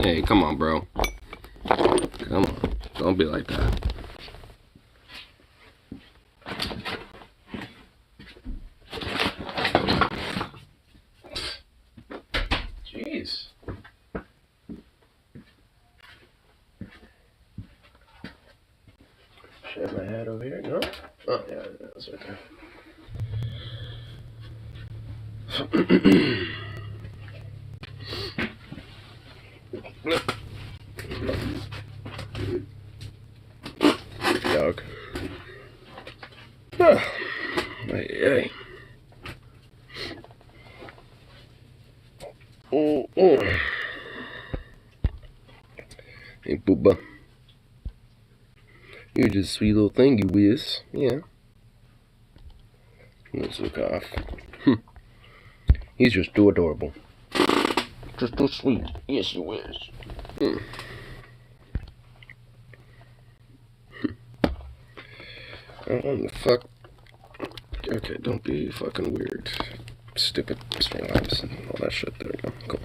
Hey, come on, bro. Come on. Don't be like that. Jeez. Should I have my hat over here? No? Oh, yeah, that's right there. Dog. Oh. Hey. Hey, Booba. You're just a sweet little thing, you whiz. Yeah. Let's look off. He's just too adorable. Just too sweet. Yes, you is. What the fuck? Okay, don't be fucking weird. Stupid streamlabs and all that shit. There we go. Cool.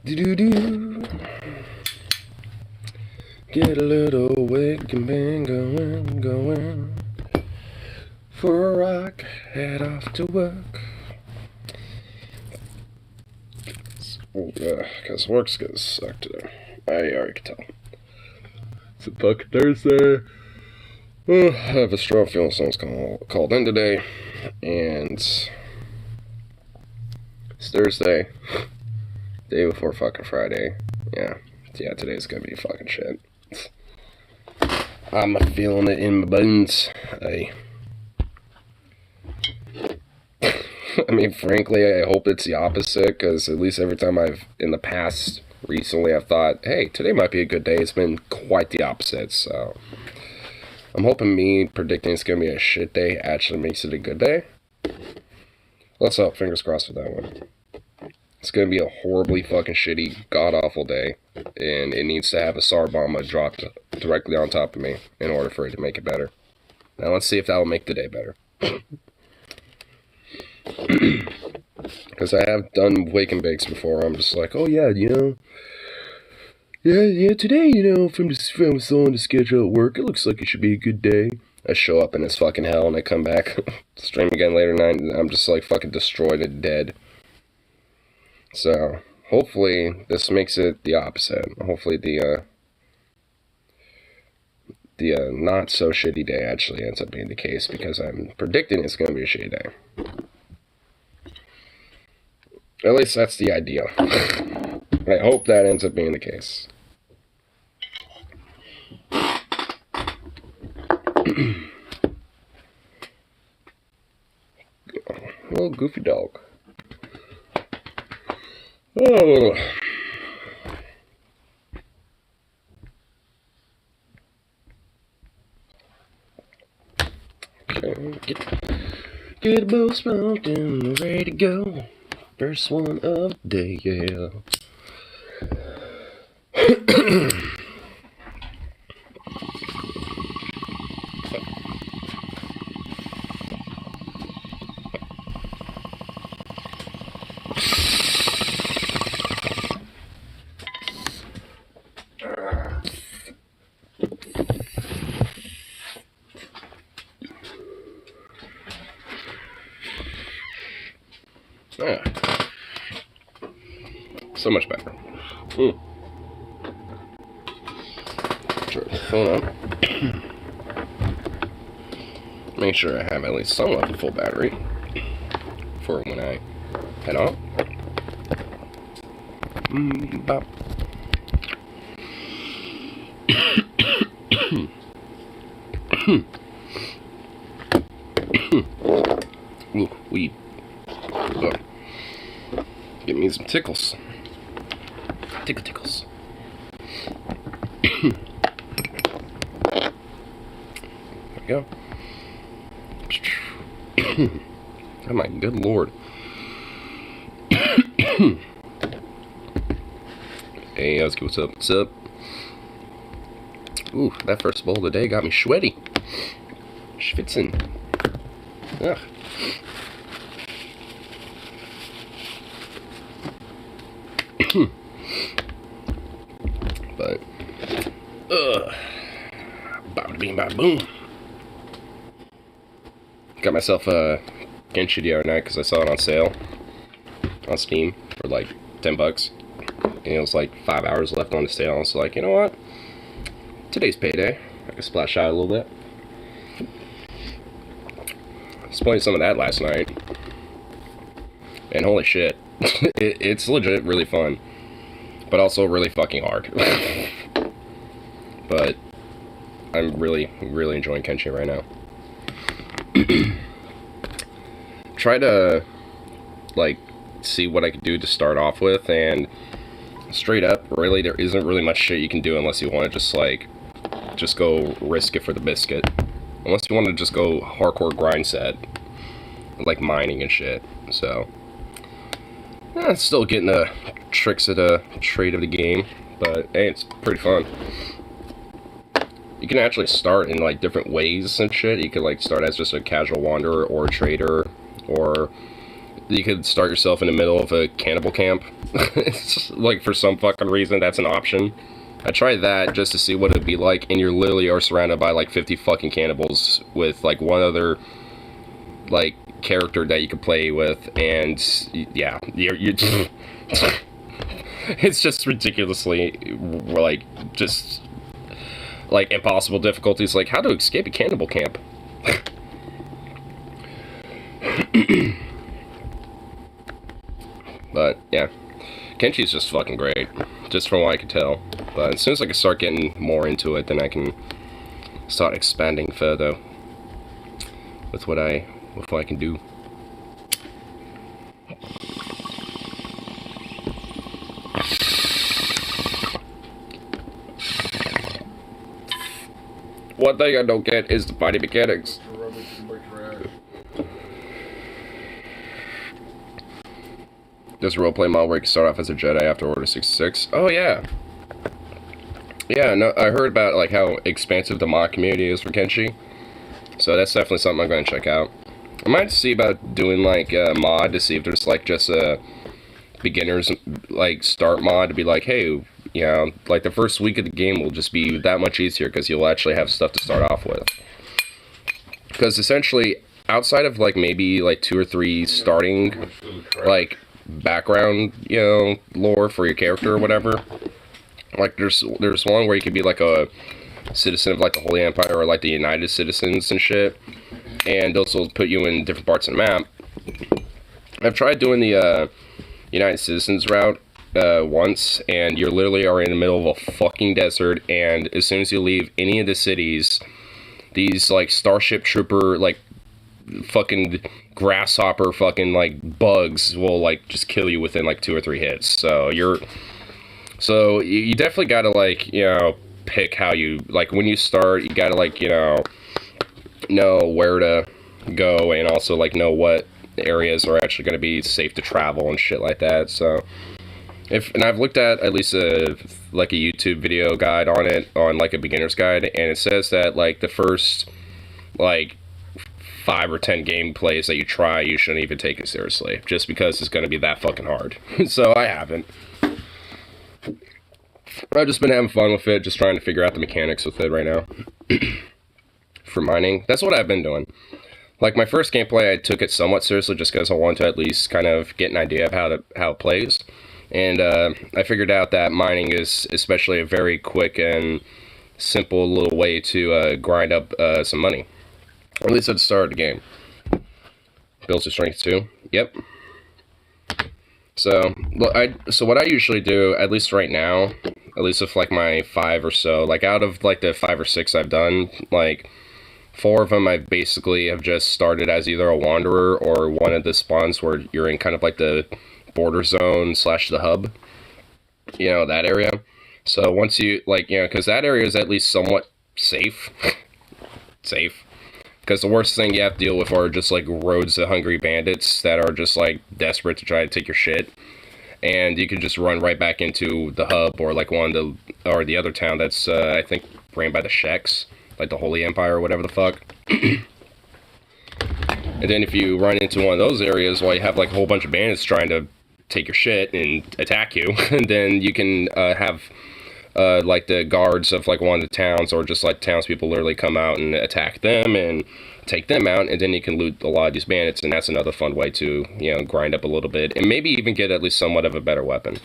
Do-do-do. Get a little Awaken bang going. For a rock, head off to work. Cause work's gonna suck today. I already can tell. It's a fucking Thursday. I have a strong feeling someone's called in today, and it's Thursday, day before fucking Friday. Yeah, today's gonna be fucking shit. I'm feeling it in my bones. I mean, frankly, I hope it's the opposite, because at least every time in the past, recently, I've thought, hey, today might be a good day. It's been quite the opposite, so I'm hoping me predicting it's going to be a shit day actually makes it a good day. Let's hope, fingers crossed for that one. It's going to be a horribly fucking shitty, god-awful day, and it needs to have a SAR bomb dropped directly on top of me in order for it to make it better. Now let's see if that will make the day better. Because I have done wake and bakes before. I'm just like, oh yeah, today, from on the schedule at work, it looks like it should be a good day. I show up and it's fucking hell, and I come back, stream again later tonight, and I'm just like fucking destroyed and dead. So, hopefully, this makes it the opposite. Hopefully the not so shitty day actually ends up being the case, because I'm predicting it's going to be a shitty day. At least that's the idea. I hope that ends up being the case. Little goofy dog. Oh. Okay, get both smoked and ready to go. First one of the day, yeah. So much better. Turn the phone up. Make sure I have at least somewhat of a full battery for when I head out. Bop. Ooh, weed. Look. Give me some tickles. Tickles. There we go. Oh my good lord. Hey, Husky, what's up? What's up? Ooh, that first bowl of the day got me sweaty. Schwitzen. Ugh. But, bada bing, bada boom. Got myself a Kenshi the other night because I saw it on sale on Steam for like $10. And it was like 5 hours left on the sale. I was like, you know what? Today's payday. I can splash out a little bit. I was playing some of that last night. And holy shit. It's legit really fun. But also really fucking hard. But I'm really enjoying Kenshi right now. Try to like see what I could do to start off with, and straight up, really, there isn't really much shit you can do unless you want to just go risk it for the biscuit. Unless you want to just go hardcore grind set, like mining and shit. So, still getting the tricks of the trade of the game, but hey, it's pretty fun. You can actually start in like different ways and shit. You could like start as just a casual wanderer or a trader, or you could start yourself in the middle of a cannibal camp. It's like, for some fucking reason, that's an option. I tried that just to see what it'd be like, and you literally are surrounded by like 50 fucking cannibals with like one other like character that you could play with, and yeah, you're it's just ridiculously like just like impossible difficulties, like how to escape a cannibal camp. But yeah, Kenshi's just fucking great, just from what I can tell. But as soon as I can start getting more into it, then I can start expanding further with what I can do. One thing I don't get is the fighting mechanics. There's a roleplay mod where you can start off as a Jedi after Order 66. Oh yeah. Yeah, no, I heard about like how expansive the mod community is for Kenshi. So that's definitely something I'm going to check out. I might see about doing like a mod to see if there's like just a beginner's like start mod to be like, hey, you know, like the first week of the game will just be that much easier because you'll actually have stuff to start off with. Because essentially, outside of like maybe like 2 or 3 starting like background, you know, lore for your character or whatever, like there's one where you could be like a citizen of like the Holy Empire or like the United Citizens and shit, and those will put you in different parts of the map. I've tried doing the United Citizens route once, and you literally are in the middle of a fucking desert, and as soon as you leave any of the cities, these like Starship Trooper like fucking grasshopper fucking like bugs will like just kill you within like 2 or 3 hits. So you definitely gotta like, you know, pick how you like when you start. You gotta like, you know where to go, and also like know what areas are actually going to be safe to travel and shit like that. So and I've looked at least like a YouTube video guide on it, on like a beginner's guide, and it says that like the first like 5 or 10 gameplays that you try, you shouldn't even take it seriously, just because it's going to be that fucking hard. So I haven't. I've just been having fun with it, just trying to figure out the mechanics with it right now. For mining, that's what I've been doing. Like my first gameplay, I took it somewhat seriously just because I wanted to at least kind of get an idea of how it plays. And I figured out that mining is especially a very quick and simple little way to grind up some money. At least at the start of the game. Builds your strength too. Yep. So what I usually do, at least right now, at least with like my 5 or so, like out of like the 5 or 6 I've done, like 4 of them I basically have just started as either a wanderer or one of the spawns where you're in kind of like the border zone / the hub, you know, that area. So once you like, you know, because that area is at least somewhat safe. Because the worst thing you have to deal with are just like roads of hungry bandits that are just like desperate to try to take your shit. and you can just run right back into the hub or like the other town that's I think ran by the Sheks, like the Holy Empire or whatever the fuck. And then if you run into one of those areas while you have like a whole bunch of bandits trying to take your shit and attack you, and then you can have like the guards of like one of the towns, or just like townspeople literally come out and attack them and take them out, and then you can loot a lot of these bandits, and that's another fun way to, you know, grind up a little bit and maybe even get at least somewhat of a better weapon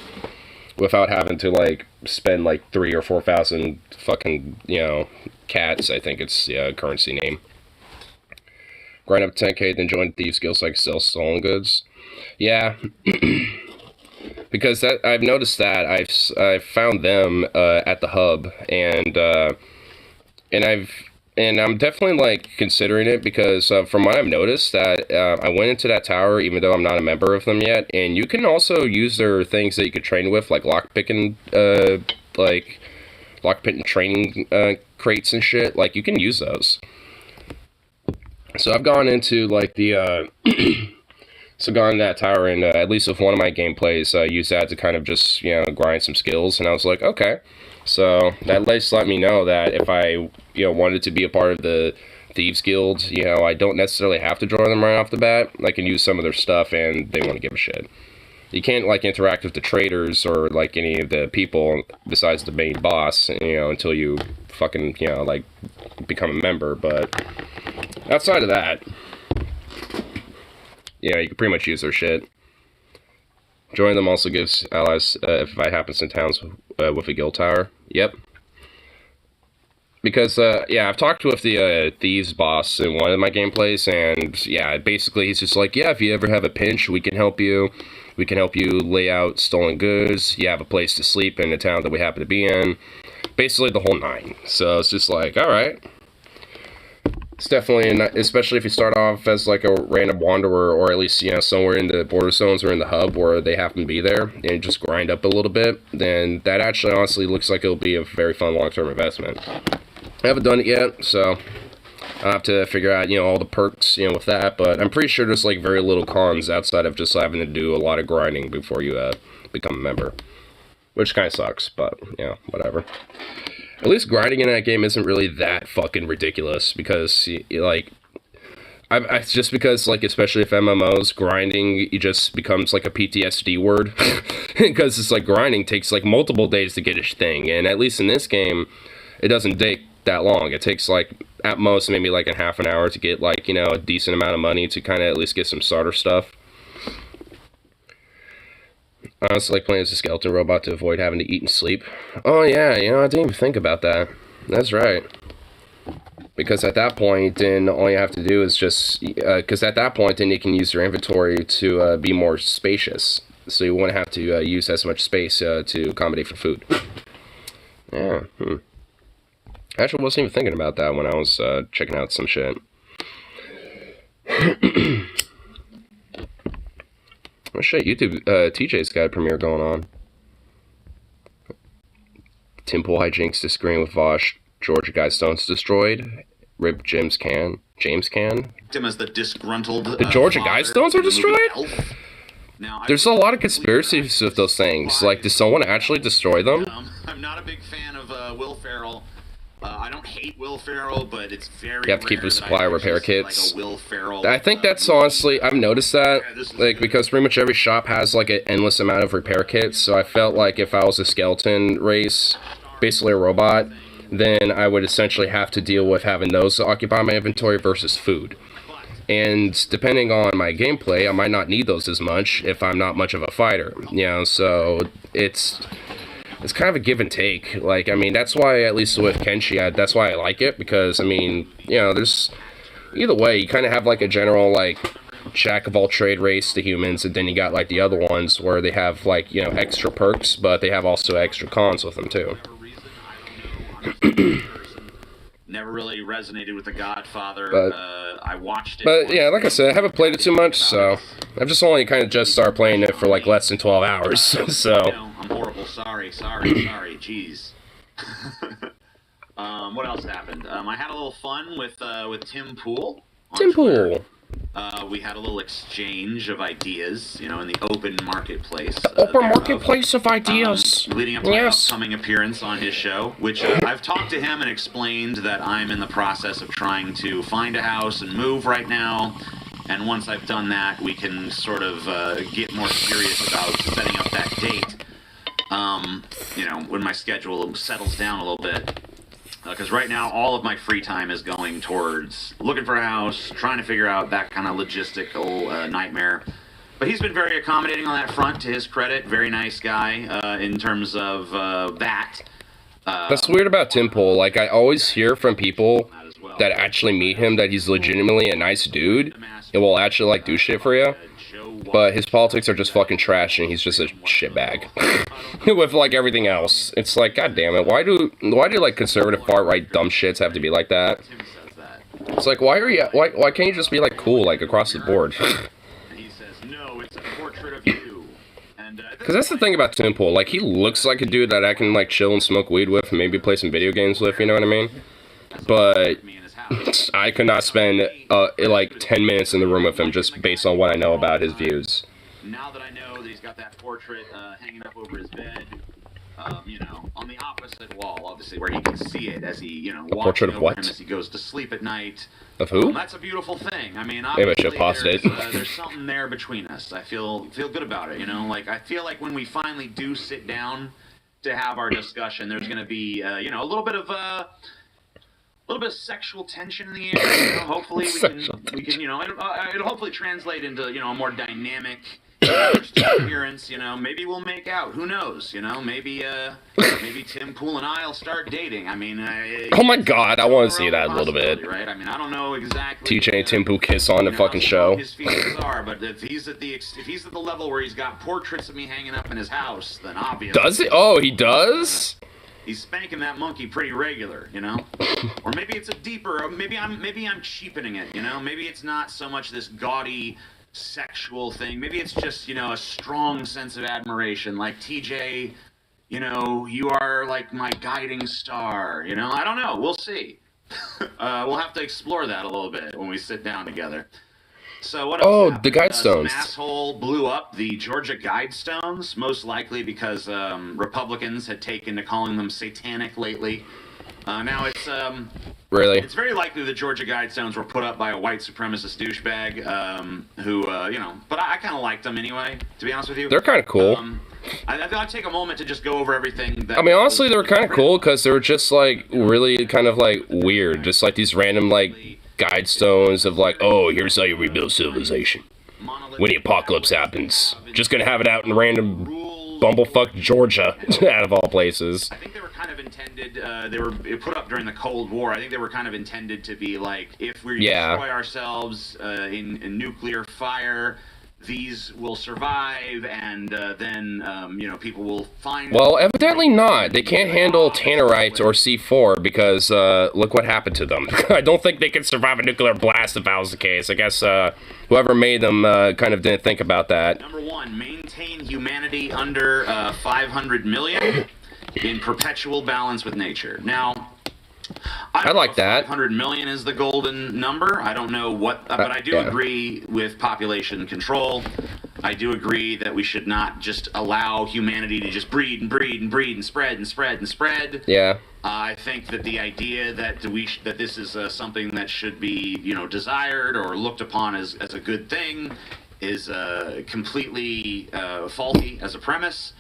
without having to like spend like 3,000 or 4,000 fucking, you know, cats, I think it's the currency name. Grind up 10k, then join Thieves Guild so I can sell stolen goods. Yeah. Because that, I've noticed that I've found them at the hub, and I'm definitely like considering it, because from what I've noticed that I went into that tower even though I'm not a member of them yet, and you can also use their things that you could train with, like lockpicking training crates and shit. Like you can use those. So I've gone into like the so gone to that tower, and at least with one of my gameplays, use that to kind of just, you know, grind some skills, and I was like, okay. So that just let me know that if I, you know, wanted to be a part of the Thieves Guild, you know, I don't necessarily have to join them right off the bat. I can use some of their stuff, and they won't give a shit. You can't like interact with the traders or like any of the people besides the main boss, you know, until you fucking, you know, like become a member. But outside of that, yeah, you can pretty much use their shit. Joining them also gives allies if fight happens in towns with a guild tower. Yep. Because, yeah, I've talked with the Thieves boss in one of my gameplays, and, yeah, basically he's just like, yeah, if you ever have a pinch, we can help you. We can help you lay out stolen goods. You have a place to sleep in the town that we happen to be in. Basically the whole nine. So it's just like, alright. It's definitely, especially if you start off as like a random wanderer, or at least, you know, somewhere in the border zones or in the hub where they happen to be there, and just grind up a little bit, then that actually honestly looks like it'll be a very fun long-term investment. I haven't done it yet, so I'll have to figure out, you know, all the perks, you know, with that, but I'm pretty sure there's like very little cons outside of just having to do a lot of grinding before you become a member, which kind of sucks, but, you know, whatever. At least grinding in that game isn't really that fucking ridiculous, because, like, it's just because, like, especially if MMOs, grinding, it just becomes, like, a PTSD word. Because it's, like, grinding takes, like, multiple days to get a thing, and at least in this game, it doesn't take that long. It takes, like, at most, maybe, like, a half an hour to get, like, you know, a decent amount of money to kind of at least get some starter stuff. I honestly like playing as a skeleton robot to avoid having to eat and sleep. Oh yeah, you know, I didn't even think about that. That's right. Because at that point, then all you have to do is just... because at that point, then you can use your inventory to be more spacious. So you won't have to use as much space to accommodate for food. Yeah, Actually, I wasn't even thinking about that when I was checking out some shit. Oh shit, YouTube, TJ's got a premiere going on. Timpool hijinks disagreeing with Vosh. Georgia Guy Stones destroyed. Rip James Can. Him as the disgruntled. The Georgia Guy Stones are destroyed? Now, there's a lot of conspiracies with those things. Like, did someone actually destroy them? I'm not a big fan of Will Ferrell. I don't hate Will Ferrell, but it's very You have to keep a supply of repair kits. Like a Will Ferrell, I think that's honestly, I've noticed that, like, because pretty much every shop has, like, an endless amount of repair kits, so I felt like if I was a skeleton race, basically a robot, then I would essentially have to deal with having those to occupy my inventory versus food. And depending on my gameplay, I might not need those as much if I'm not much of a fighter, you know, so it's kind of a give and take. Like, I mean, that's why, at least with Kenshi, that's why I like it, because, I mean, you know, there's, either way, you kind of have, like, a general, like, jack-of-all-trade race to humans, and then you got, like, the other ones where they have, like, you know, extra perks, but they have also extra cons with them, too. Never really resonated with The Godfather. But, I watched it. But, yeah, like I said, I haven't played it too much, so I've just only kind of just started playing it for, like, less than 12 hours, so... I'm horrible. Sorry. Jeez. What else happened? I had a little fun with Tim Pool. Tim Pool. We had a little exchange of ideas, in the open marketplace. Open marketplace of ideas. Leading up to my upcoming appearance on his show, which I've talked to him and explained that I'm in the process of trying to find a house and move right now. And once I've done that, we can sort of get more serious about setting up that date, when my schedule settles down a little bit. Because right now, all of my free time is going towards looking for a house, trying to figure out that kind of logistical nightmare. But he's been very accommodating on that front, to his credit. Very nice guy in terms of that. That's weird about Tim Pool. Like, I always hear from people that actually meet him that he's legitimately a nice dude and will actually, like, do shit for you. But his politics are just fucking trash, and he's just a shitbag. With, like, everything else. It's like, god damn it, why do like, conservative far-right dumb shits have to be like that? It's like, why can't you just be, like, cool, like, across the board? Because that's the thing about Tim Pool. Like, he looks like a dude that I can, like, chill and smoke weed with and maybe play some video games with, you know what I mean? But I could not spend, like, 10 minutes in the room with him just based on what I know about his views. Now that I know that he's got that portrait hanging up over his bed, on the opposite wall, obviously, where he can see it as he, watching over him as he goes to sleep at night. Of who? That's a beautiful thing. I mean, maybe I should pause it. There's something there between us. I feel good about it, Like, I feel like when we finally do sit down to have our discussion, there's going to be, a little bit of sexual tension in the air. Hopefully we can it'll hopefully translate into, a more dynamic appearance. Maybe we'll make out. Who knows? Maybe Tim Pool and I'll start dating. I mean, oh my god, I want to see that a little bit. Right? I mean, I don't know exactly. TJ and Tim Pool kiss on the fucking show. His feelings are, but if he's at the level where he's got portraits of me hanging up in his house, then obviously. Does he? Oh, he does. He's spanking that monkey pretty regular, Or maybe it's a deeper. Maybe I'm cheapening it, Maybe it's not so much this gaudy sexual thing. Maybe it's just, a strong sense of admiration. Like, TJ, you are like my guiding star. I don't know. We'll see. We'll have to explore that a little bit when we sit down together. So what else? Oh, happened? the Guidestones. Some asshole blew up the Georgia Guidestones, most likely because Republicans had taken to calling them satanic lately. Now it's really. It's very likely the Georgia Guidestones were put up by a white supremacist douchebag who, but I kind of liked them anyway. To be honest with you, they're kind of cool. I thought I'd take a moment to just go over everything. I mean, honestly, they were kind of cool because they were just like really kind of like weird, just like these random like Guidestones of like, oh, here's how you rebuild civilization when the apocalypse happens. Just gonna have it out in random bumblefuck Georgia, out of all places. I think they were kind of intended, they were put up during the Cold War. I think they were kind of intended to be like, if we destroy ourselves in nuclear fire, these will survive, and then, people will find... Well, evidently not. They can't handle Tannerite or C4 because, look what happened to them. I don't think they could survive a nuclear blast if that was the case. I guess, whoever made them kind of didn't think about that. Number one, maintain humanity under 500 million in perpetual balance with nature. Now... I like that. 500 million is the golden number. I don't know what, but I do agree with population control. I do agree that we should not just allow humanity to just breed and breed and breed and spread and spread and spread. Yeah. I think that the idea that that this is something that should be, desired or looked upon as a good thing is completely faulty as a premise.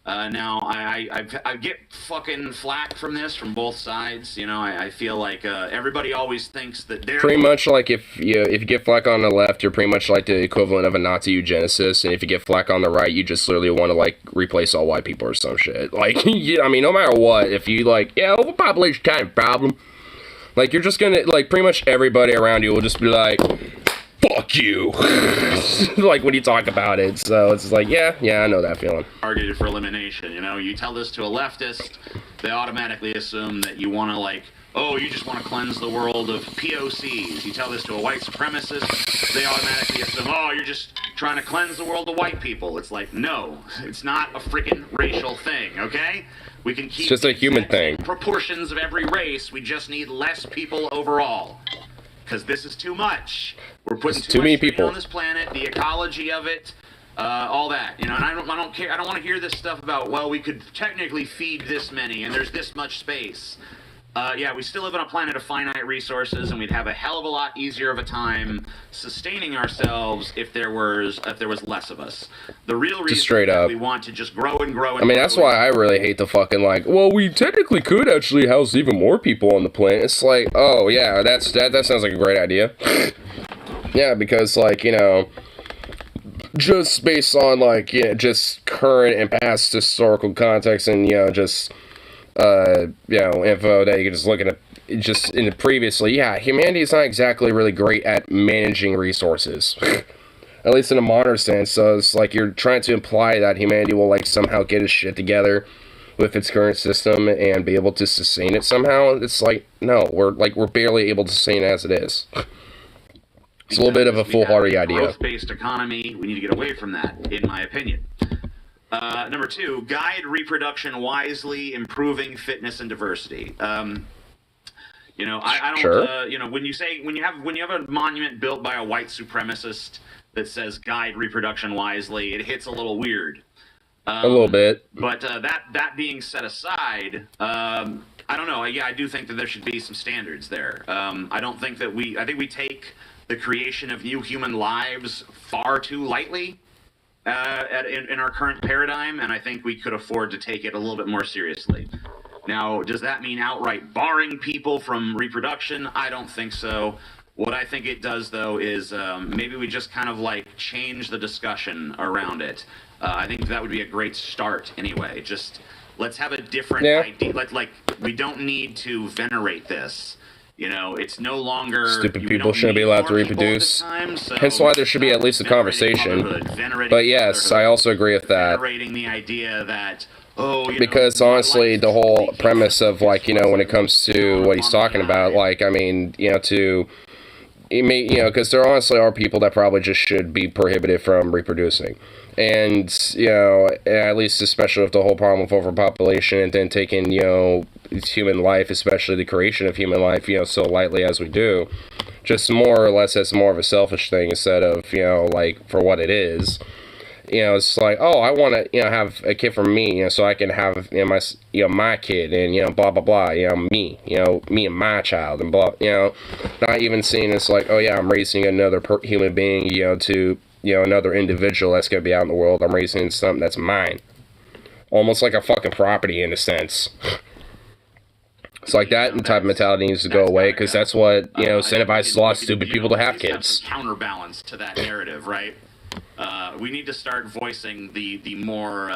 Now, I get fucking flack from this from both sides. I feel like everybody always thinks that they're... Pretty much like if you get flack on the left, you're pretty much like the equivalent of a Nazi eugenicist, and if you get flack on the right, you just literally want to, like, replace all white people or some shit. Like, I mean, no matter what, if you, like, yeah, overpopulation kind of problem, like, you're just gonna, like, pretty much everybody around you will just be like... Fuck you! Like, when you talk about it, so it's like, yeah, I know that feeling. Targeted for elimination, you tell this to a leftist, they automatically assume that you want to, like, oh, you just want to cleanse the world of POCs. You tell this to a white supremacist, they automatically assume, oh, you're just trying to cleanse the world of white people. It's like, no, it's not a freaking racial thing, okay? We can keep... It's just a human thing. Proportions of every race, we just need less people overall. because this is too much. We're putting too many much strain people on this planet, the ecology of it, all that. And I don't care. I don't want to hear this stuff about, well, we could technically feed this many, and there's this much space. Yeah, we still live on a planet of finite resources, and we'd have a hell of a lot easier of a time sustaining ourselves if there was less of us. The real reason straight up. we want to just grow and grow and I mean, grow that's why I really hate the fucking, like, well, we technically could actually house even more people on the planet. It's like, oh, yeah, that sounds like a great idea. Yeah, because, like, just based on, like, just current and past historical context and, just... info that you can just look at just in the previously, humanity is not exactly really great at managing resources. At least in a modern sense. So it's like you're trying to imply that humanity will like somehow get its shit together with its current system and be able to sustain it somehow. It's like, no, we're barely able to sustain it as it is. It's a little bit of a foolhardy idea. Growth-based economy, we need to get away from that, in my opinion. Number 2, guide reproduction wisely, improving fitness and diversity. I don't. Sure. When you have a monument built by a white supremacist that says guide reproduction wisely, it hits a little weird. A little bit. But that being set aside, I don't know. Yeah, I do think that there should be some standards there. I think we take the creation of new human lives far too lightly. In our current paradigm, and I think we could afford to take it a little bit more seriously. Now, does that mean outright barring people from reproduction? I don't think so. What I think it does, though, is maybe we just kind of like change the discussion around it. I think that would be a great start anyway. Just let's have a different idea. Like we don't need to venerate this. It's no longer... Stupid people shouldn't be allowed to reproduce. Hence why there should be at least a conversation. But yes, I also agree with that. Venerating the idea that, because honestly, the whole premise of, like, when it comes to what he's talking about, like, I mean, because there honestly are people that probably just should be prohibited from reproducing. And, at least especially with the whole problem of overpopulation and then taking, human life, especially the creation of human life, so lightly as we do, just more or less as more of a selfish thing instead of, like, for what it is. It's like, oh, I want to, have a kid for me, so I can have, my kid and, blah, blah, blah, me and my child and blah, not even seeing it's like, oh, yeah, I'm raising another human being, to, another individual that's going to be out in the world. I'm raising something that's mine. Almost like a fucking property in a sense. It's like that type of mentality needs to go away, because that's what, incentivizes a lot of stupid people to have kids. Counterbalance to that narrative, right? We need to start voicing the more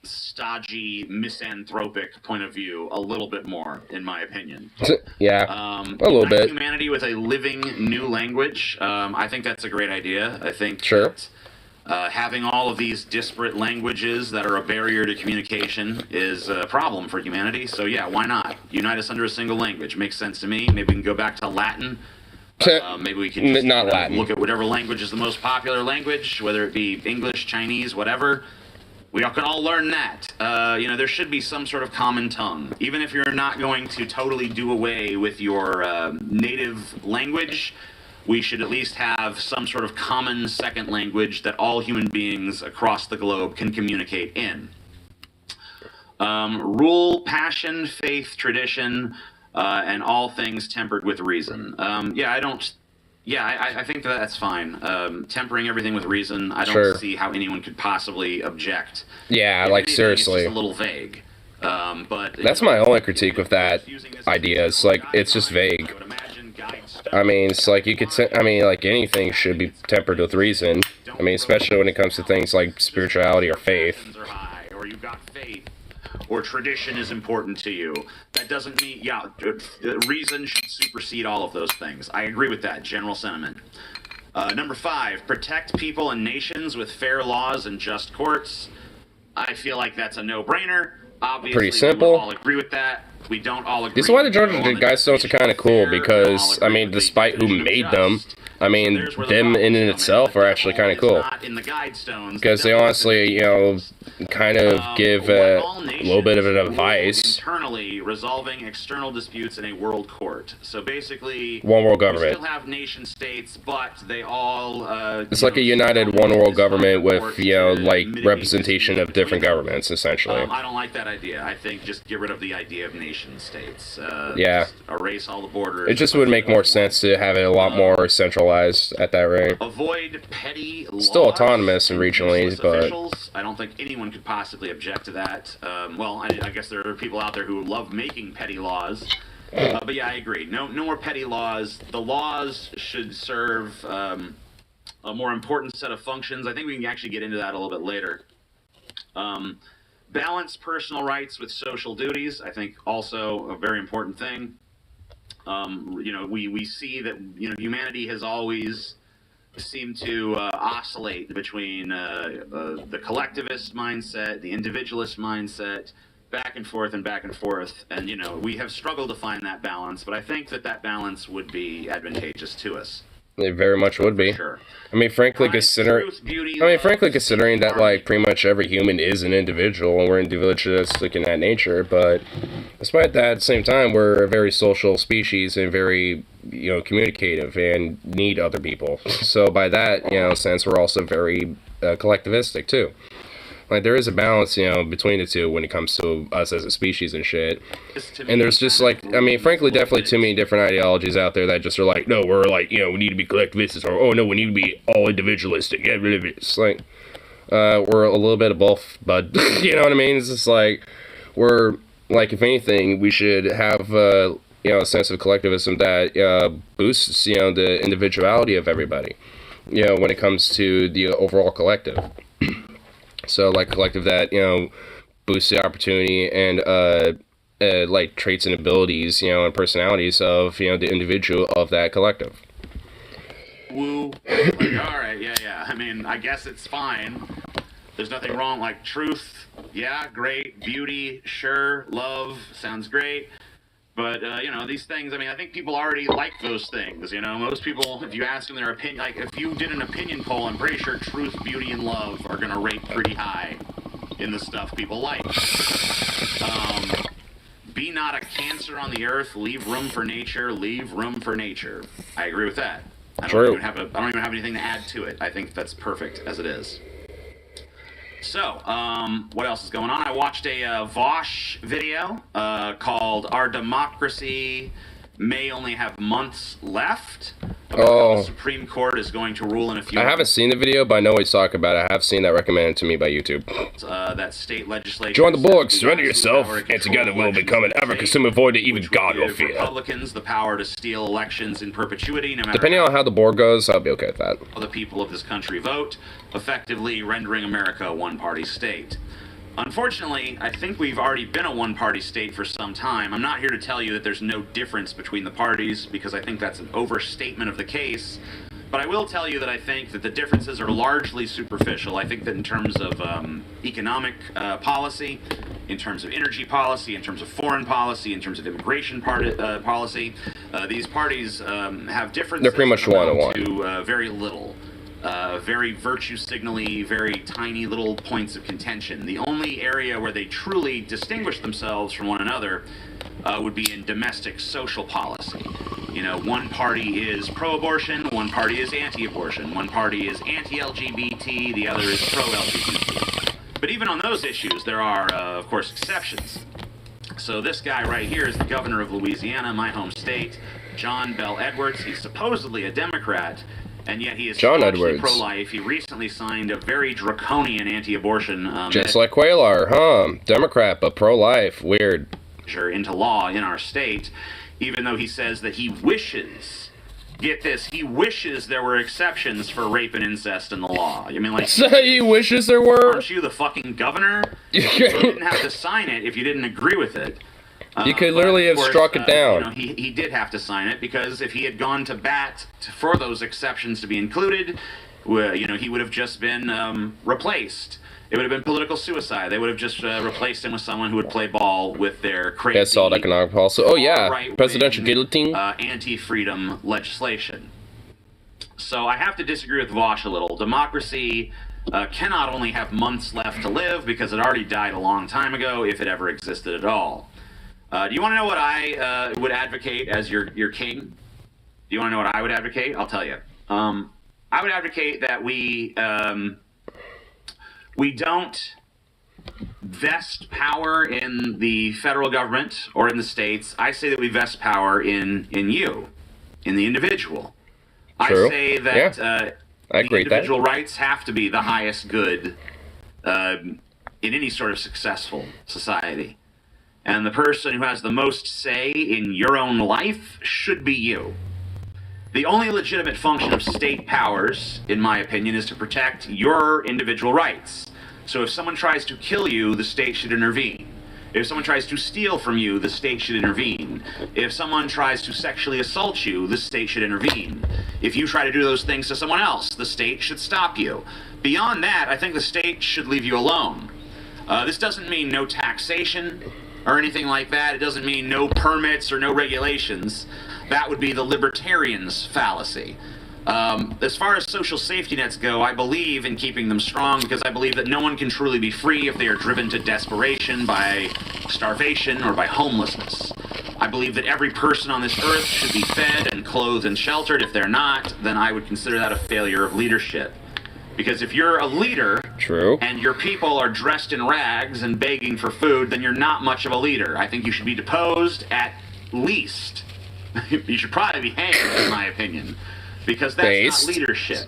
stodgy, misanthropic point of view a little bit more, in my opinion. Yeah, a little bit. Humanity with a living new language. I think that's a great idea. I think that, having all of these disparate languages that are a barrier to communication is a problem for humanity. So yeah, why not? Unite us under a single language. Makes sense to me. Maybe we can go back to Latin. Maybe we can just Latin. Look at whatever language is the most popular language, whether it be English, Chinese, whatever. We can all learn that. There should be some sort of common tongue. Even if you're not going to totally do away with your native language, we should at least have some sort of common second language that all human beings across the globe can communicate in. Rule, passion, faith, tradition, and all things tempered with reason. I think that's fine. Tempering everything with reason, I don't see how anyone could possibly object. Yeah, like, seriously. It's just a little vague. But that's my only critique with that idea. It's like, it's just vague. I mean, it's like you could like anything should be tempered with reason. I mean, especially when it comes to things like spirituality or faith. Or you've got faith. Or tradition is important to you. That doesn't mean, reason should supersede all of those things. I agree with that general sentiment. Number 5, protect people and nations with fair laws and just courts. I feel like that's a no-brainer. Obviously, pretty simple. We all agree with that. We don't all agree. This is why the Georgia Guidestones are kind of cool, because, I mean, despite who made them, I mean, there's where the them in problems and come itself The are actually devil kind of cool. is not in the guidestones. Because they honestly, kind of give a little bit of an advice. Internally, resolving external disputes in a world court. So basically, One world we government. still have nation states, but they all. It's like a united one world government with, like representation of different governments, essentially. I don't like that idea. I think just get rid of the idea of nation states. Yeah. Just erase all the borders. It just would make more sense to have it a lot more centralized at that rate. Avoid petty laws. Still autonomous and regionally, but officials. I don't think anyone could possibly object to that. I guess there are people out there who love making petty laws. But yeah, I agree. No more petty laws. The laws should serve a more important set of functions. I think we can actually get into that a little bit later. Balance personal rights with social duties. I think also a very important thing. We see that humanity has always seemed to oscillate between the collectivist mindset, the individualist mindset, back and forth, and we have struggled to find that balance. But I think that balance would be advantageous to us. It very much would be. Sure. I mean, frankly, considering that, like, pretty much every human is an individual, and we're individualistic in that nature, but despite that, at the same time, we're a very social species and very, communicative and need other people. So by that, sense, we're also very collectivistic, too. Like, there is a balance, between the two when it comes to us as a species and shit. And there's just, frankly, definitely too many different ideologies out there that just are like, no, we're like, we need to be collectivists, or, oh, no, we need to be all individualistic. It's like, we're a little bit of both, but, you know what I mean? It's just like, we're, like, if anything, we should have, a sense of collectivism that boosts, the individuality of everybody, when it comes to the overall collective. So, like, collective that, boosts the opportunity and, like, traits and abilities, and personalities of, the individual of that collective. Woo. Like, all right, yeah. I mean, I guess it's fine. There's nothing wrong. Like, truth, yeah, great. Beauty, sure. Love, sounds great. But, these things, I think people already like those things, Most people, if you ask them their opinion, like, if you did an opinion poll, I'm pretty sure truth, beauty, and love are going to rate pretty high in the stuff people like. Be not a cancer on the earth, leave room for nature, I agree with that. I don't even have anything to add to it. I think that's perfect as it is. So, what else is going on? I watched a Vosh video called Our Democracy May Only Have Months Left. The Supreme Court is going to rule in a few I haven't seen the video, but I know what he's talking about. I have seen that recommended to me by YouTube. That state legislature... Join the book, surrender yourself, and together we'll become an ever-consuming void that even God will fear. Republicans the power to steal elections in perpetuity, no matter... Depending on how the board goes, I'll be okay with that. The people of this country vote, effectively rendering America a one-party state. Unfortunately, I think we've already been a one-party state for some time. I'm not here to tell you that there's no difference between the parties, because I think that's an overstatement of the case. But I will tell you that I think that the differences are largely superficial. I think that in terms of economic policy, in terms of energy policy, in terms of foreign policy, in terms of immigration policy, these parties have differences. They're pretty much one-on-one. To very little. Very virtue signally, very tiny little points of contention. The only area where they truly distinguish themselves from one another would be in domestic social policy. One party is pro-abortion, one party is anti-abortion, one party is anti-LGBT, the other is pro-LGBT. But even on those issues, there are, of course, exceptions. So this guy right here is the governor of Louisiana, my home state, John Bel Edwards. He's supposedly a Democrat, and yet he is pro-life. He recently signed a very draconian anti-abortion... just like Quaylar, huh? Democrat, but pro-life. Weird. ...into law in our state, even though he says that he wishes... Get this, he wishes there were exceptions for rape and incest in the law. So he wishes there were? Aren't you the fucking governor? You didn't have to sign it if you didn't agree with it. You could literally have struck it down. He did have to sign it, because if he had gone to bat for those exceptions to be included, he would have just been replaced. It would have been political suicide. They would have just replaced him with someone who would play ball with their crazy... Yeah, solid economic policy. Oh, yeah. Presidential guillotine. Anti-freedom legislation. So I have to disagree with Vosh a little. Democracy cannot only have months left to live because it already died a long time ago, if it ever existed at all. Do you want to know what I would advocate as your king? Do you want to know what I would advocate? I'll tell you. I would advocate that we don't vest power in the federal government or in the states. I say that we vest power in you, in the individual. True. I say that I agree with that. individual rights have to be the highest good in any sort of successful society. And the person who has the most say in your own life should be you. The only legitimate function of state powers, in my opinion, is to protect your individual rights. So if someone tries to kill you, the state should intervene. If someone tries to steal from you, the state should intervene. If someone tries to sexually assault you, the state should intervene. If you try to do those things to someone else, the state should stop you. Beyond that, I think the state should leave you alone. This doesn't mean no taxation or anything like that. It doesn't mean no permits or no regulations. That would be the libertarian's fallacy. As far as social safety nets go, I believe in keeping them strong because I believe that no one can truly be free if they are driven to desperation by starvation or by homelessness. I believe that every person on this earth should be fed and clothed and sheltered. If they're not, then I would consider that a failure of leadership. Because if you're a leader, True, and your people are dressed in rags and begging for food, then you're not much of a leader. I think you should be deposed at least. You should probably be hanged, in my opinion. Because that's not leadership.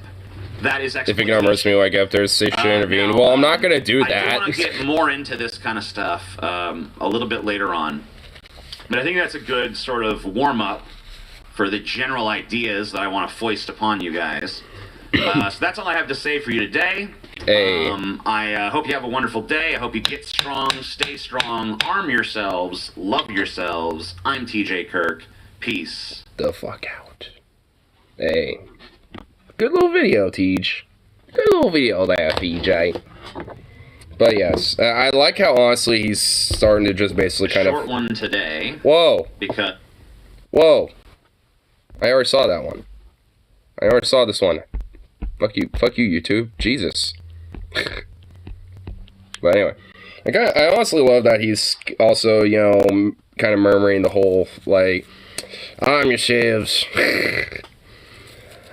That is exploitation. If it gonna me like after the state should intervene. Well, I'm not gonna do that. I want to get more into this kind of stuff a little bit later on. But I think that's a good sort of warm-up for the general ideas that I want to foist upon you guys. So that's all I have to say for you today. Hey. I hope you have a wonderful day. I hope you get strong, stay strong, arm yourselves, love yourselves. I'm TJ Kirk. Peace. The fuck out. Hey. Good little video, Tej. Good little video there, TJ. But yes, I like how honestly he's starting to just basically kind of... Short one today. Whoa. Because... Whoa. I already saw that one. I already saw this one. Fuck you, YouTube. Jesus. But anyway, I honestly love that he's also, you know, kind of murmuring the whole, like, arm yourselves.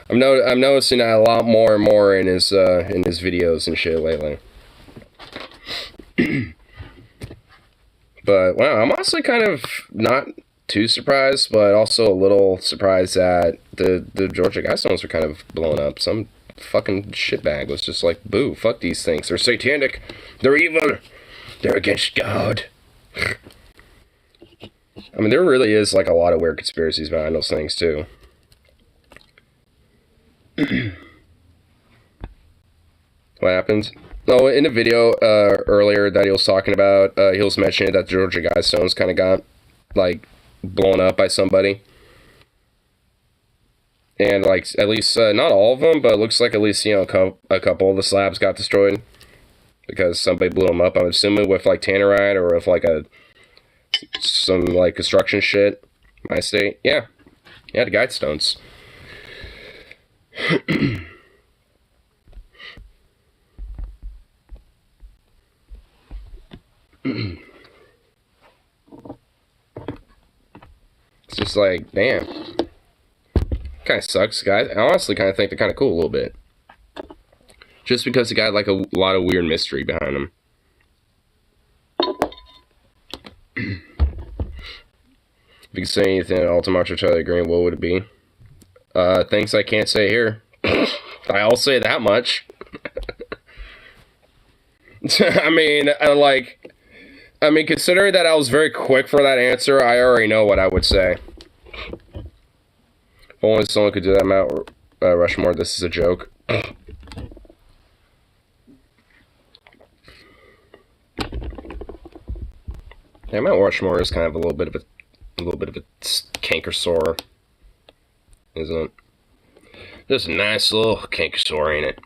I'm noticing that a lot more and more in his videos and shit lately. But wow, I'm honestly kind of not too surprised, but also a little surprised that the Georgia Guidestones were kind of blown up. Some fucking shitbag was just like, boo, fuck these things. They're satanic. They're evil. They're against God. I mean, there really is like a lot of weird conspiracies behind those things too. What happened? Oh, in the video earlier that he was talking about, he was mentioning that the Georgia Guidestones kind of got like blown up by somebody. And, like, at least, not all of them, but it looks like at least, you know, a couple of the slabs got destroyed. Because somebody blew them up, I'm assuming, with, like, tannerite or with, like, some, like, construction shit. My state. Yeah. Yeah, the Guidestones. It's just like, damn. Kind of sucks, guys. I honestly kind of think they're kind of cool a little bit. Just because they got like a lot of weird mystery behind them. If you could say anything at Ultimate Charlie Green, what would it be? Things I can't say here. I'll say that much. I mean, considering that I was very quick for that answer, I already know what I would say. If only someone could do that, Mount Rushmore, this is a joke. Yeah, Mount Rushmore is kind of a little bit of a canker sore, isn't it? Just a nice little canker sore, ain't it?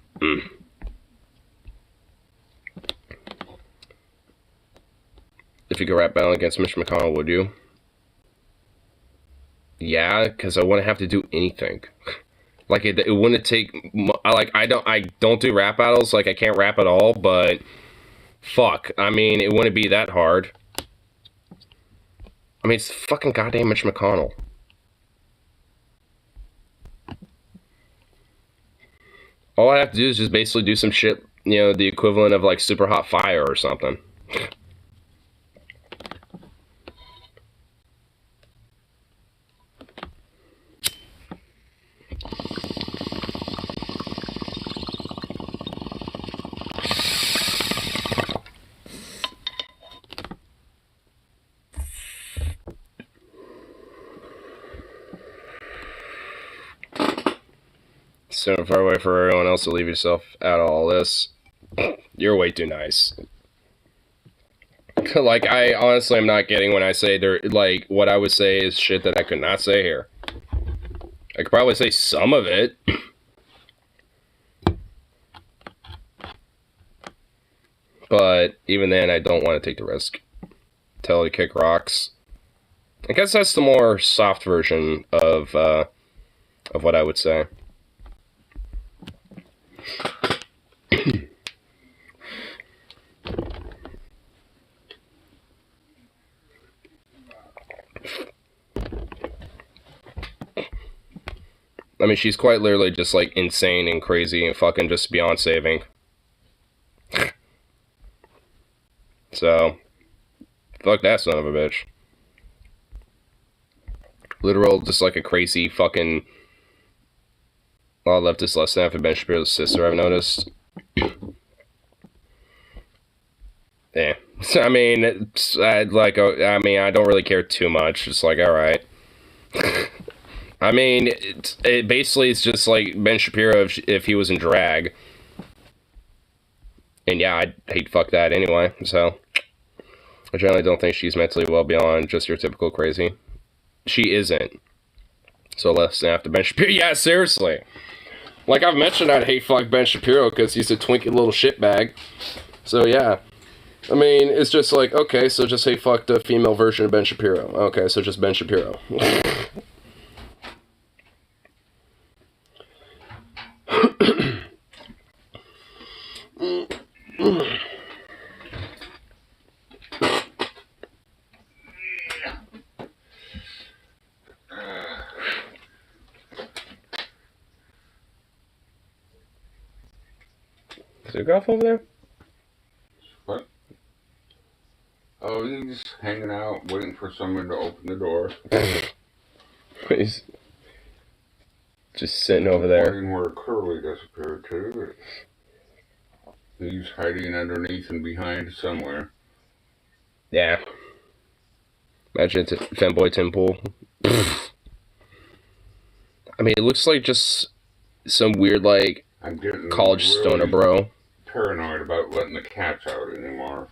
If you could rap battle against Mitch McConnell, would you? Yeah, because I wouldn't have to do anything. Like it wouldn't take. I don't do rap battles. Like I can't rap at all. But fuck, I mean, it wouldn't be that hard. I mean, it's fucking goddamn Mitch McConnell. All I have to do is just basically do some shit, you know, the equivalent of like Super Hot Fire or something. So far away for everyone else to leave yourself out of all this. You're way too nice. Like, I honestly am not getting when I say there, like, what I would say is shit that I could not say here. I could probably say some of it. But even then, I don't want to take the risk. Tell you kick rocks. I guess that's the more soft version of what I would say. I mean, she's quite literally just, like, insane and crazy and fucking just beyond saving. So, fuck that son of a bitch. Literal, just like a crazy fucking... A lot of leftists less than for Ben Shapiro's sister, I've noticed. Yeah. I mean, I don't really care too much. It's like, alright. I mean, it basically is just like Ben Shapiro if he was in drag. And yeah, I'd hate fuck that anyway, so. I generally don't think she's mentally well beyond just your typical crazy. She isn't. So less than after Ben Shapiro. Yeah, seriously. Like I've mentioned, I'd hate fuck Ben Shapiro because he's a twinkie little shitbag. So yeah. I mean, it's just like, okay, so just hate fuck the female version of Ben Shapiro. Okay, so just Ben Shapiro. Is there golf over there? What? Oh, he's hanging out, waiting for someone to open the door. He's just sitting over there. Wondering where Curly disappeared to. He's hiding underneath and behind somewhere. Yeah. Imagine it's Femboy Tim Pool. I mean, it looks like just some weird, like, I'm getting college really stoner bro. paranoid about letting the cats out anymore.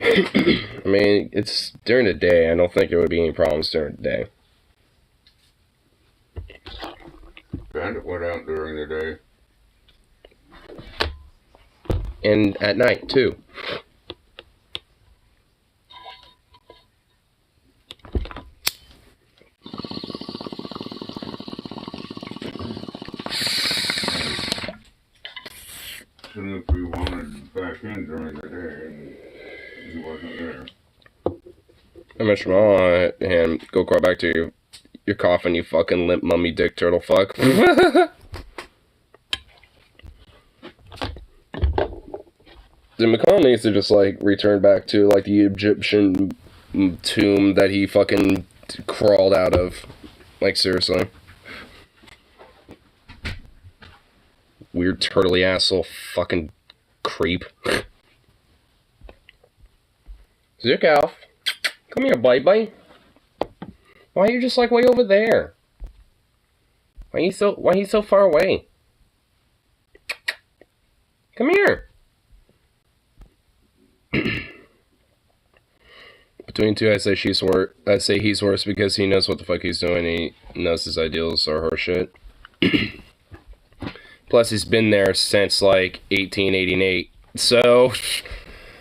I mean, it's during the day. I don't think there would be any problems during the day. Bandit went out during the day. And at night, too. Soon if we wanted back in during the day, and he wasn't there. I mentioned all and go crawl back to your coffin, you fucking limp mummy dick turtle fuck. The McConnell needs to just, like, return back to, like, the Egyptian tomb that he fucking crawled out of. Like, seriously. Weird turtley asshole fucking creep. Zook Alf. Come here, bye. Why are you just, like, way over there? Why are you so far away? Come here. Between two, I say he's worse because he knows what the fuck he's doing. He knows his ideals are horseshit. Plus, he's been there since like 1888. So,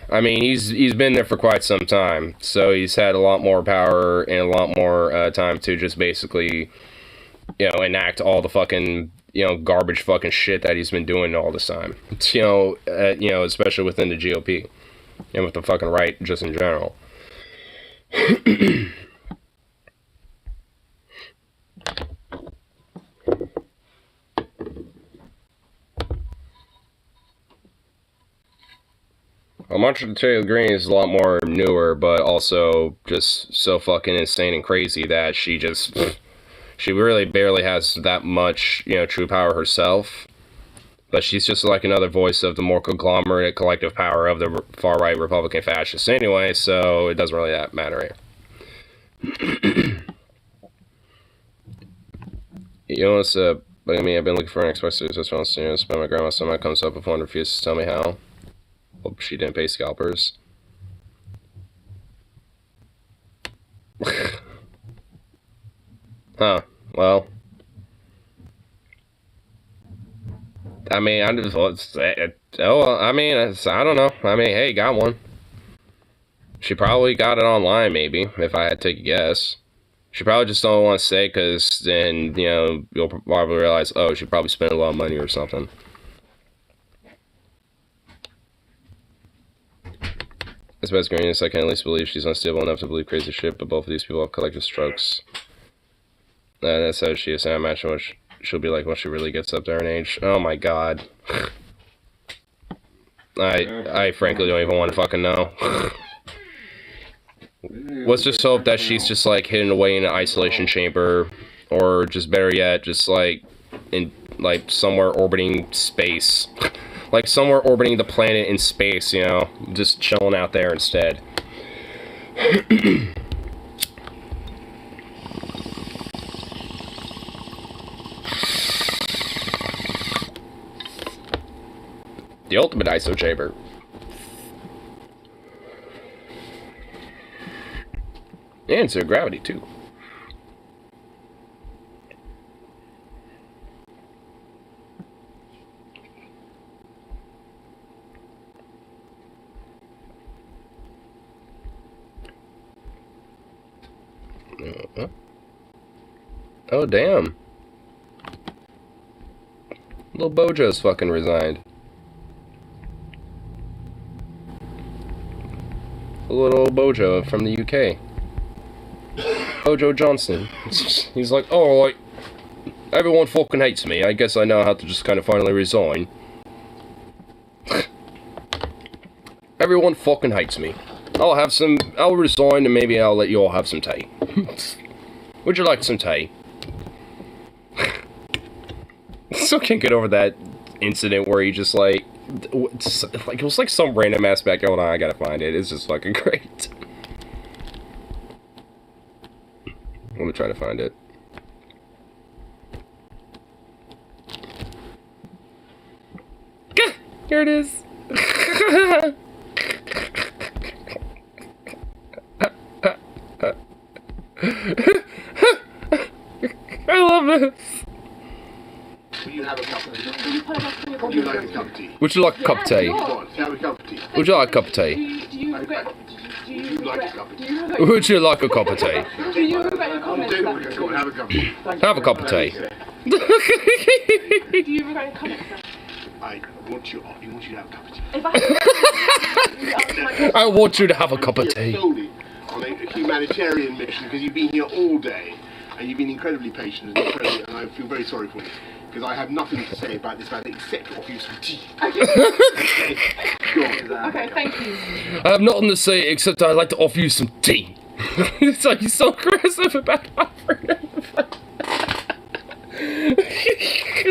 I mean, he's been there for quite some time. So he's had a lot more power and a lot more time to just basically you know, enact all the fucking, you know, garbage fucking shit that he's been doing all this time. You know, especially within the GOP and with the fucking right just in general. Well, Mantra Taylor Green is a lot more newer, but also just so fucking insane and crazy that she really barely has that much, you know, true power herself. But she's just like another voice of the more conglomerate collective power of the far-right Republican fascists anyway, so it doesn't really matter. You know what's up? But I mean, I've been looking for an expressive response, you know, but my grandma somehow comes up with one and refuses to tell me how. Hope she didn't pay scalpers. Huh. Well. I mean, I just, I don't know. I mean, hey, got one. She probably got it online, maybe, if I had to take a guess. She probably just don't want to say, because then, you know, you'll probably realize, oh, she probably spent a lot of money or something. As best greenness, I can at least believe she's unstable enough to believe crazy shit, but both of these people have collective strokes. That's how she is. I imagine what she'll be like when she really gets up there in age. Oh my god. I frankly don't even want to fucking know. Let's just hope that she's just like hidden away in an isolation chamber, or just better yet, just like in like somewhere orbiting space. Like somewhere orbiting the planet in space, you know, just chilling out there instead. The ultimate ISO chamber. And zero gravity too. Oh, damn. Little Bojo's fucking resigned. A little Bojo from the UK. Bojo Johnson. He's like, oh, like, everyone fucking hates me. I guess I know how to just kind of finally resign. Everyone fucking hates me. I'll resign and maybe I'll let you all have some tea. Would you like some tea? Still can't get over that incident where he just like it was like some random aspect. Hold on, I gotta find it. It's just fucking great. Let me try to find it. Here it is. I love this. Will you have a cup of tea? Would you like a cup of tea? Would you like a cup of tea? Come on, have a cup of tea. Would you like a cup of tea? Would you like a cup of tea? Would you like a cup of tea? Do you regret your comments? Go on, have a cup of tea. Have a cup of tea. Do you regret your comments? I want you to have a cup of tea. If I want you to have a cup of tea. Solely on a humanitarian mission, because you've been here all day and you've been incredibly patient and incredibly, and I feel very sorry for you. Because I have nothing to say about this matter except to offer you some tea. Okay. Go on. Okay, thank you. I have nothing to say except I'd like to offer you some tea. It's like he's so aggressive about offering it.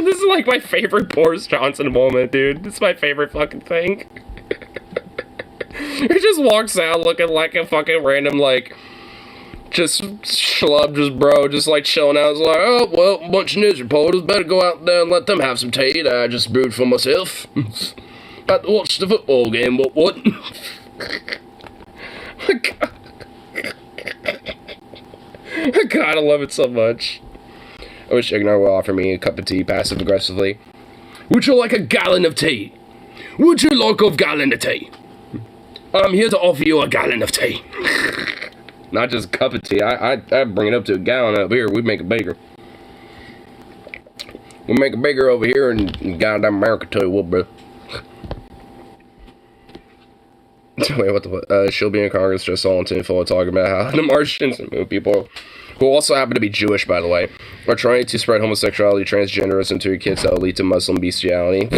This is like my favorite Boris Johnson moment, dude. This is my favorite fucking thing. He just walks out looking like a fucking random, like, just schlub, just bro, just like chilling out. It's like, oh, well, a bunch of news reporters better go out there and let them have some tea that I just brewed for myself. About to watch the football game, what? God, I love it so much. I wish Ignar would offer me a cup of tea passive-aggressively. Would you like a gallon of tea? Would you like a gallon of tea? I'm here to offer you a gallon of tea. Not just a cup of tea. I bring it up to a gallon up here. We make it bigger. We'll make it bigger over here in goddamn America too, will bro. Wait, what the she'll be in Congress just all in tinfoil talking about how the Martians and moon people, who also happen to be Jewish, by the way, are trying to spread homosexuality, transgenderism to your kids that will lead to Muslim bestiality.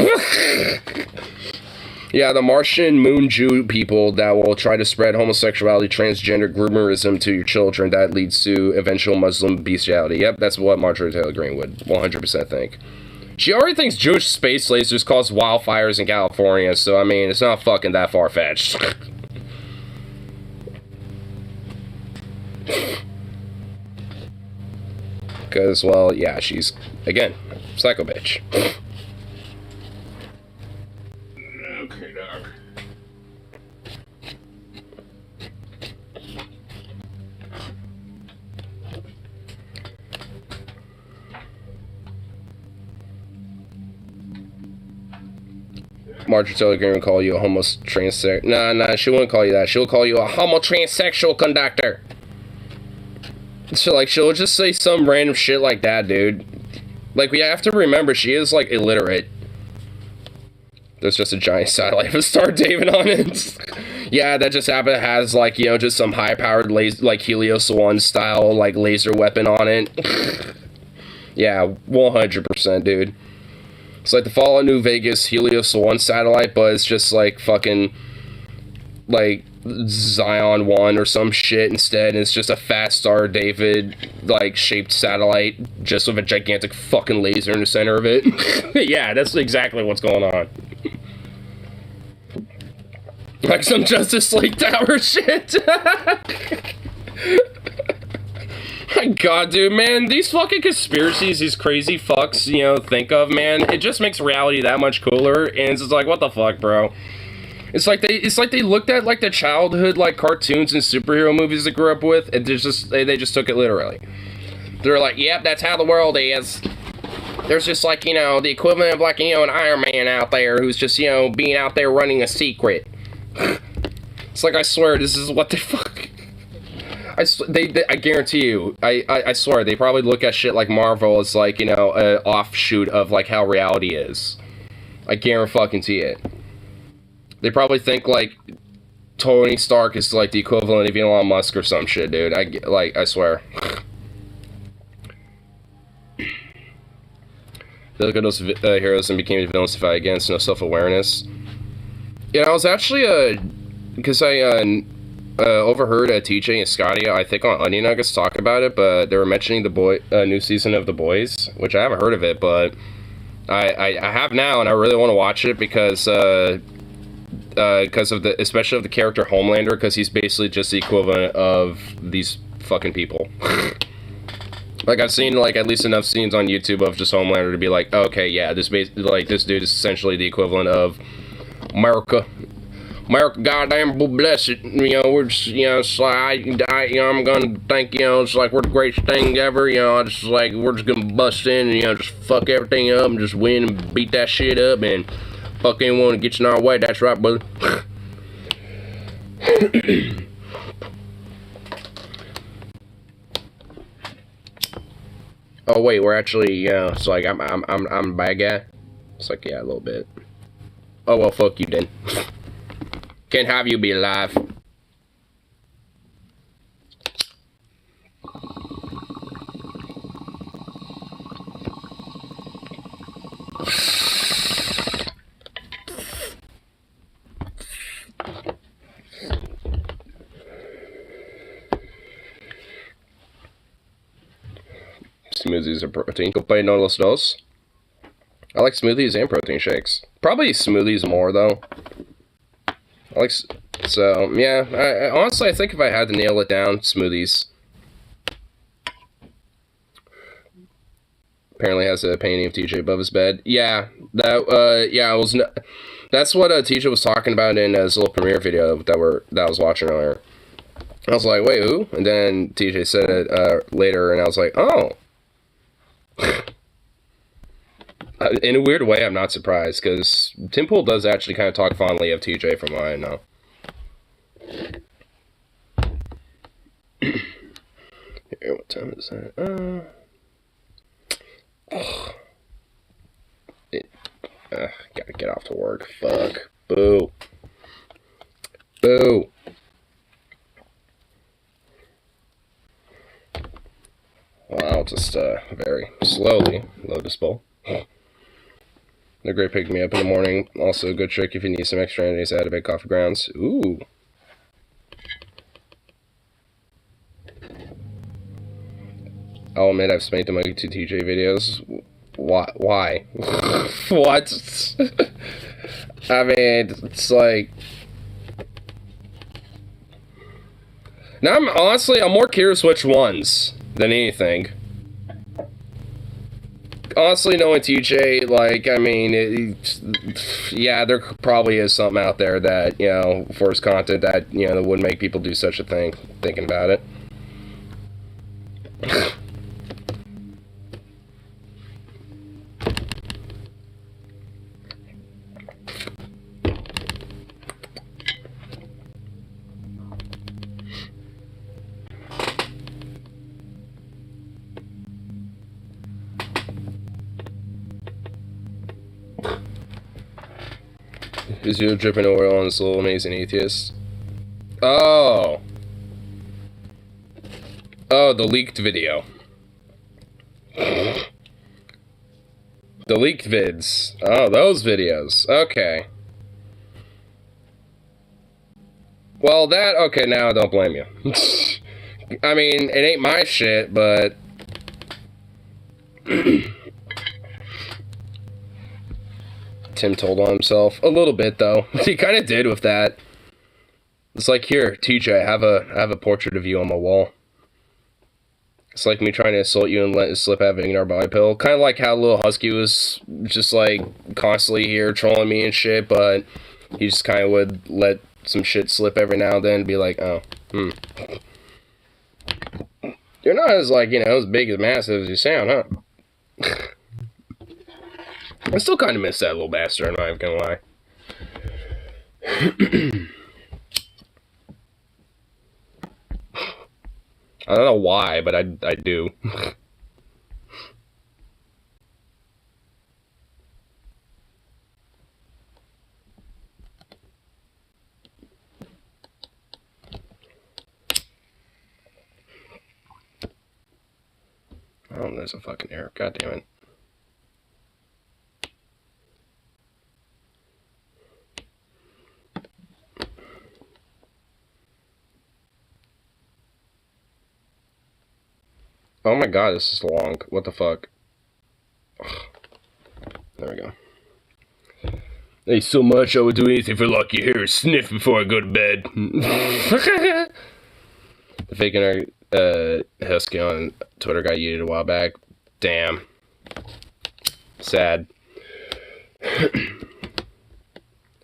Yeah, the Martian moon Jew people that will try to spread homosexuality, transgender groomerism to your children that leads to eventual Muslim bestiality. Yep, that's what Marjorie Taylor Greene would 100% think. She already thinks Jewish space lasers cause wildfires in California, so I mean, it's not fucking that far-fetched. Because, well, yeah, she's, again, psycho bitch. Okay, Doc. Marjorie Taylor Greene would call you a transsexual. Nah, she wouldn't call you that. She'll call you a transsexual conductor. So, like, she'll just say some random shit like that, dude. Like, we have to remember, she is, like, illiterate. There's just a giant satellite with Star David on it. Yeah, that just happened. It has, like, you know, just some high-powered, like, Helios 1 style, like, laser weapon on it. Yeah, 100%, dude. It's like the Fallout New Vegas Helios 1 satellite, but it's just, like, fucking, like, Zion 1 or some shit instead. And it's just a fat Star David, like, shaped satellite, just with a gigantic fucking laser in the center of it. Yeah, that's exactly what's going on. Like some Justice League Tower shit. My god, dude, man, these fucking conspiracies these crazy fucks, you know, think of, man, it just makes reality that much cooler, and it's just like, what the fuck, bro? It's like they looked at, like, the childhood, like, cartoons and superhero movies they grew up with, and they just took it literally. They're like, yep, that's how the world is. There's just, like, you know, the equivalent of, like, you know, an Iron Man out there who's just, you know, being out there running a secret. It's like, I swear, this is what they fuck... I guarantee you, I swear, they probably look at shit like Marvel as, like, you know, an offshoot of, like, how reality is. I guarantee it. They probably think, like, Tony Stark is, like, the equivalent of Elon Musk or some shit, dude. I swear. They look at those heroes and became villains to fight against, no self-awareness. Yeah, I was actually, because I, overheard TJ and Scotty, I think on Onion Nuggets talk about it, but they were mentioning the new season of The Boys, which I haven't heard of it, but I have now, and I really want to watch it because of especially of the character Homelander, because he's basically just the equivalent of these fucking people. Like, I've seen, like, at least enough scenes on YouTube of just Homelander to be like, okay, yeah, this dude is essentially the equivalent of America, goddamn bless it, you know, we're just, you know, it's like, you know, I'm gonna think, you know, it's like we're the greatest thing ever, you know, it's like, we're just gonna bust in and, you know, just fuck everything up and just win and beat that shit up and fuck anyone that gets in our way, that's right, brother. Oh, wait, we're actually, you know, it's like, I'm a bad guy? It's like, yeah, a little bit. Oh, well, fuck you then. Can't have you be alive. Smoothies are protein. Compay no los dos. I like smoothies and protein shakes. Probably smoothies more, though. So, yeah, I honestly, I think if I had to nail it down, smoothies. Apparently has a painting of TJ above his bed. Yeah, that's what TJ was talking about in his little premiere video that I was watching earlier. I was like, wait, who? And then TJ said it later, and I was like, oh. In a weird way, I'm not surprised, because Tim Pool does actually kind of talk fondly of TJ from what I know. Here, what time is that? gotta get off to work. Fuck. Boo. Boo. Well, I'll just very slowly load this bowl. They're great picking me up in the morning. Also a good trick if you need some extra energies to add to bake coffee grounds. Ooh. I'll admit I've spanked them like 2 TJ videos. Why? What? I mean, it's like... Now, I'm more curious which ones than anything. Honestly, knowing TJ, like, I mean, yeah, there probably is something out there that, you know, for his content that, you know, that would make people do such a thing, thinking about it. Is you dripping oil on this little amazing atheist? Oh. Oh, the leaked video. The leaked vids. Oh, those videos. Okay. Well, that... Okay, now I don't blame you. I mean, it ain't my shit, but... Tim told on himself. A little bit, though. He kind of did with that. It's like, here, TJ, I have a portrait of you on my wall. It's like me trying to insult you and let it slip out of our body pill. Kind of like how Little Husky was just, like, constantly here trolling me and shit, but he just kind of would let some shit slip every now and then and be like, oh, You're not as, like, you know, as big as massive as you sound, huh? I still kind of miss that little bastard, I'm not even gonna lie. I don't know why, but I do. Oh, there's a fucking error. God damn it. Oh my god, this is long. What the fuck? Ugh. There we go. Hey, so much I would do anything for lucky hair sniff before I go to bed. The faking our husky on Twitter got yeeted a while back. Damn. Sad. I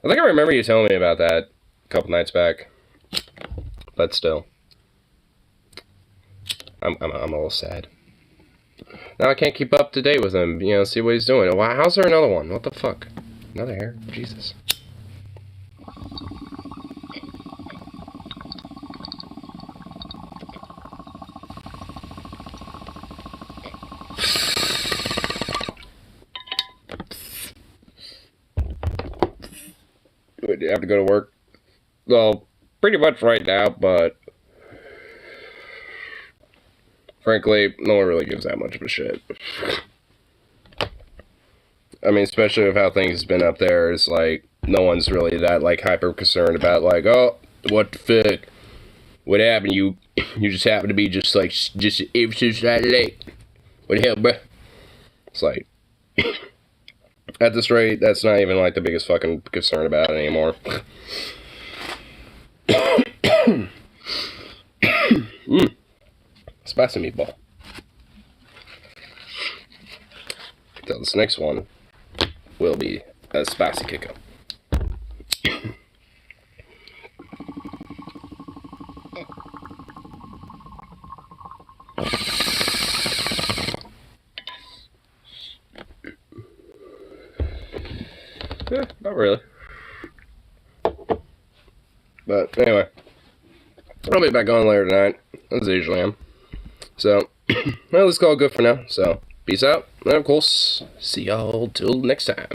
think I remember you telling me about that a couple nights back. But still. I'm a little sad. Now I can't keep up to date with him, you know, see what he's doing. Wow, how's there another one? What the fuck? Another hair? Jesus. Do you have to go to work? Well, pretty much right now, but frankly, no one really gives that much of a shit. I mean, especially with how things have been up there, it's like, no one's really that, like, hyper concerned about, like, oh, what the fuck? What happened? You just happen to be just, like, just ever since that late. What the hell, bruh? It's like, at this rate, that's not even, like, the biggest fucking concern about it anymore. Spicy meatball. So this next one will be a spicy kicker. Not really. But anyway, I'll be back on later tonight, as I usually am. So, well, let's call it good for now. So, peace out, and of course, see y'all till next time.